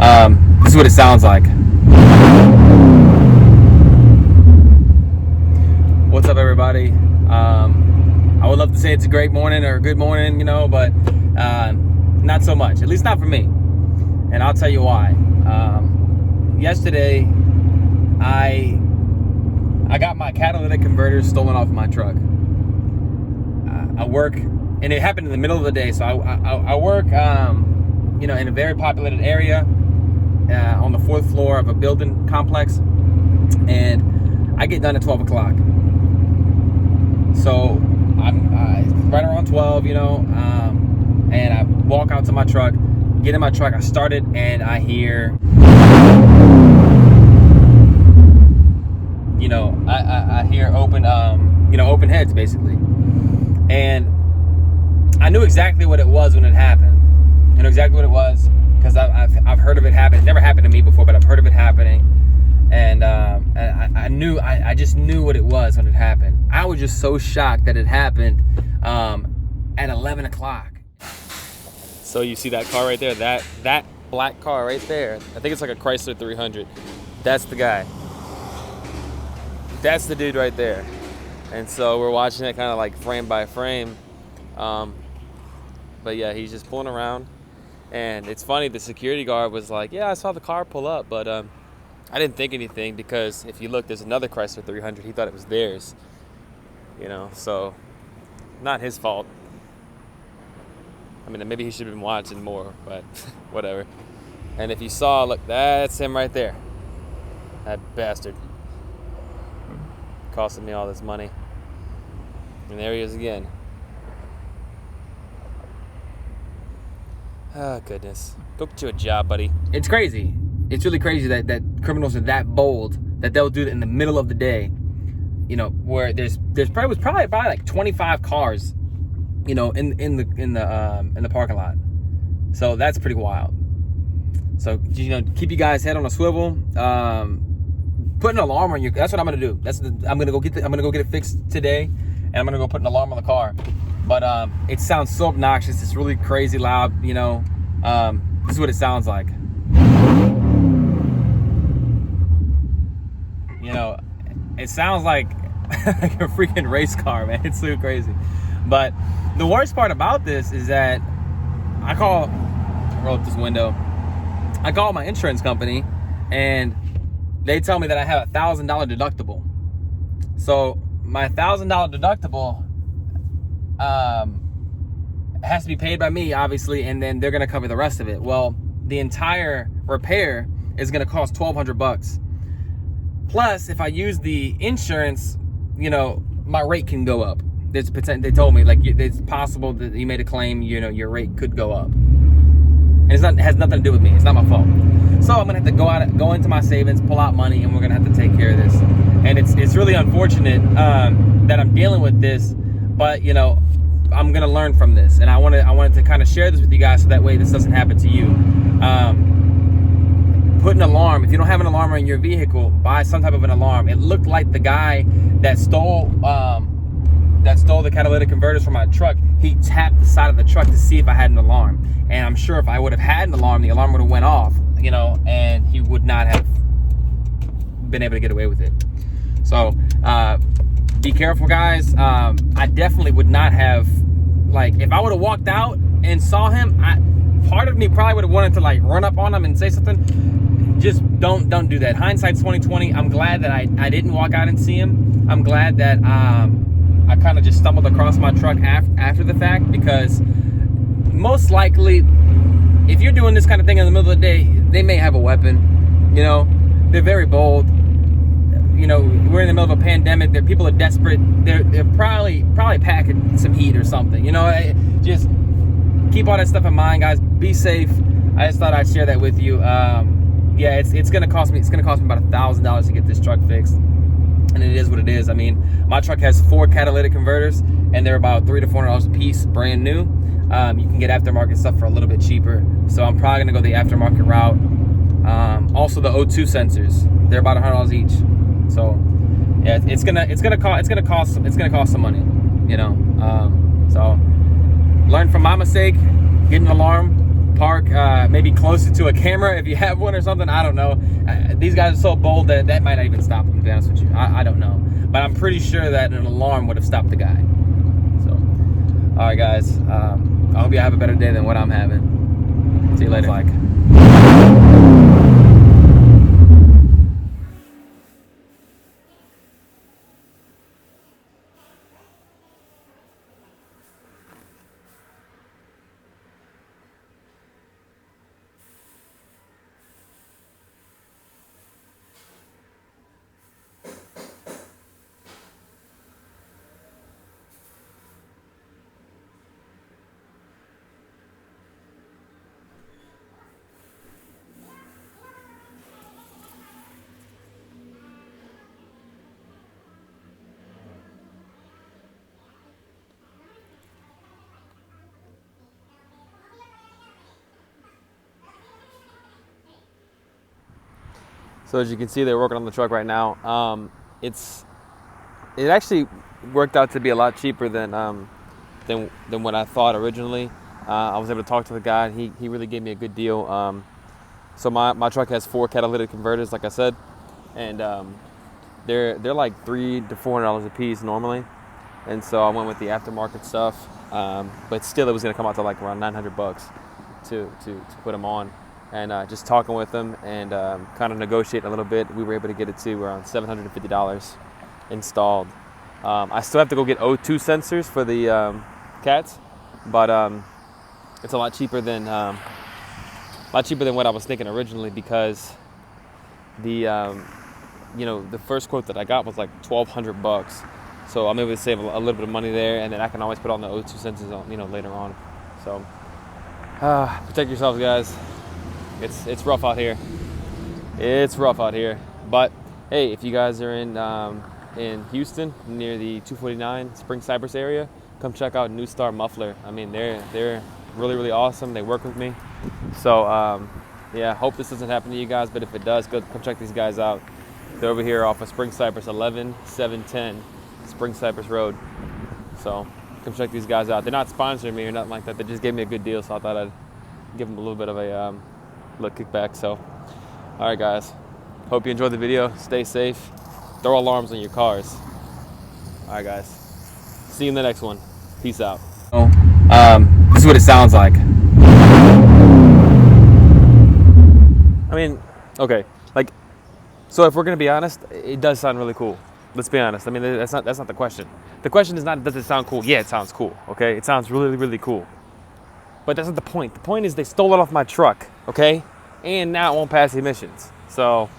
This is what it sounds like. What's up, everybody? I would love to say it's a great morning or a good morning, you know, but not so much, at least not for me. And I'll tell you why. Yesterday, I got my catalytic converter stolen off my truck. I work, and it happened in the middle of the day. So I work, you know, in a very populated area on the 4th floor of a building complex, and I get done at 12 o'clock. So I'm right around 12, you know, and I walk out to my truck, get in my truck, I start it, and I hear, you know, I hear open, you know, open heads basically. And I knew exactly what it was when it happened. I knew exactly what it was because I've heard of it happen. It never happened to me before, but I've heard of it happening. And I just knew what it was when it happened. I was just so shocked that it happened at 11 o'clock. So you see that car right there, that black car right there. I think it's like a Chrysler 300. That's the guy. That's the dude right there. And so we're watching it kind of like frame by frame. But yeah, he's just pulling around. And it's funny, the security guard was like, yeah, I saw the car pull up, but I didn't think anything because if you look, there's another Chrysler 300. He thought it was theirs, you know, so not his fault. I mean, maybe he should have been watching more, but whatever. And if you saw, look, that's him right there. That bastard. Costing me all this money. And there he is again. Oh, goodness. Go get you a job, buddy. It's crazy. It's really crazy that criminals are that bold that they'll do it in the middle of the day. You know, where there's probably like 25 cars, you know, in the parking lot. So that's pretty wild. So, you know, keep you guys' head on a swivel. Put an alarm on your. That's what I'm gonna do. I'm gonna go get it fixed today, and I'm gonna go put an alarm on the car. But it sounds so obnoxious. It's really crazy loud. You know, this is what it sounds like. You know, it sounds like a freaking race car, man. It's so crazy. But the worst part about this is that roll up this window. I call my insurance company, and they tell me that I have a $1,000 deductible. So my $1,000 deductible has to be paid by me, obviously, and then they're gonna cover the rest of it. Well, the entire repair is gonna cost $1,200. Plus, if I use the insurance, you know, my rate can go up. There's they told me, like, it's possible that you made a claim, you know, your rate could go up. And it has nothing to do with me. It's not my fault. So I'm gonna have to go into my savings, pull out money, and we're gonna have to take care of this. And it's really unfortunate that I'm dealing with this, but you know, I'm gonna learn from this, and I wanted to kind of share this with you guys so that way this doesn't happen to you. Put an alarm. If you don't have an alarm on your vehicle, buy some type of an alarm. It looked like the guy that stole the catalytic converters from my truck, he tapped the side of the truck to see if I had an alarm. And I'm sure if I would have had an alarm, the alarm would have went off, you know, and he would not have been able to get away with it. So be careful, guys. I definitely would not have, like, if I would have walked out and saw him, part of me probably would have wanted to like run up on him and say something. Just don't do that. Hindsight's 20/20. I'm glad that I didn't walk out and see him. I'm glad that I kind of just stumbled across my truck after the fact, because most likely, if you're doing this kind of thing in the middle of the day, they may have a weapon. You know, they're very bold. You know, we're in the middle of a pandemic. People are desperate. They're probably packing some heat or something. You know, just keep all that stuff in mind, guys. Be safe. I just thought I'd share that with you. Yeah, it's gonna cost me. It's gonna cost me about $1,000 to get this truck fixed, and it is what it is. I mean, my truck has 4 catalytic converters, and they're about $300 to $400 a piece, brand new. You can get aftermarket stuff for a little bit cheaper, so I'm probably gonna go the aftermarket route. Also, the O2 sensors, they're about $100 each. So, yeah, it's gonna cost some money, you know. So, learn from my mistake, get an alarm. park maybe closer to a camera if you have one or something. I don't know. These guys are so bold that that might not even stop them, to be honest with you. I don't know. But I'm pretty sure that an alarm would have stopped the guy. So, all right, guys. I hope you have a better day than what I'm having. See you later. So as you can see, they're working on the truck right now. It actually worked out to be a lot cheaper than what I thought originally. I was able to talk to the guy, and he really gave me a good deal. So my truck has 4 catalytic converters, like I said, and they're like $300 to $400 a piece normally. And so I went with the aftermarket stuff, but still it was going to come out to like around $900 to put them on. And just talking with them and kind of negotiating a little bit, we were able to get it to around $750 installed. I still have to go get O2 sensors for the cats, but it's a lot cheaper than what I was thinking originally, because the the first quote that I got was like $1,200. So I'm able to save a little bit of money there, and then I can always put on the O2 sensors on, later on. So protect yourselves, guys. It's rough out here. It's rough out here. But hey, if you guys are in Houston near the 249 Spring Cypress area, come check out New Star Muffler. I mean, they're really, really awesome. They work with me. So yeah, hope this doesn't happen to you guys, but if it does, come check these guys out. They're over here off of Spring Cypress, 11710 Spring Cypress Road. So come check these guys out. They're not sponsoring me or nothing like that. They just gave me a good deal, so I thought I'd give them a little bit of a little kickback. So all right, guys, hope you enjoyed the video. Stay safe. Throw alarms on your cars. All right, guys, see you in the next one. Peace out. This is what it sounds like. I mean, okay, like, so if we're gonna be honest, it does sound really cool. Let's be honest. I mean, that's not the question. The question is not, does it sound cool? Yeah, it sounds cool. Okay, it sounds really, really cool. But that's not the point. The point is they stole it off my truck, okay? And now it won't pass emissions. So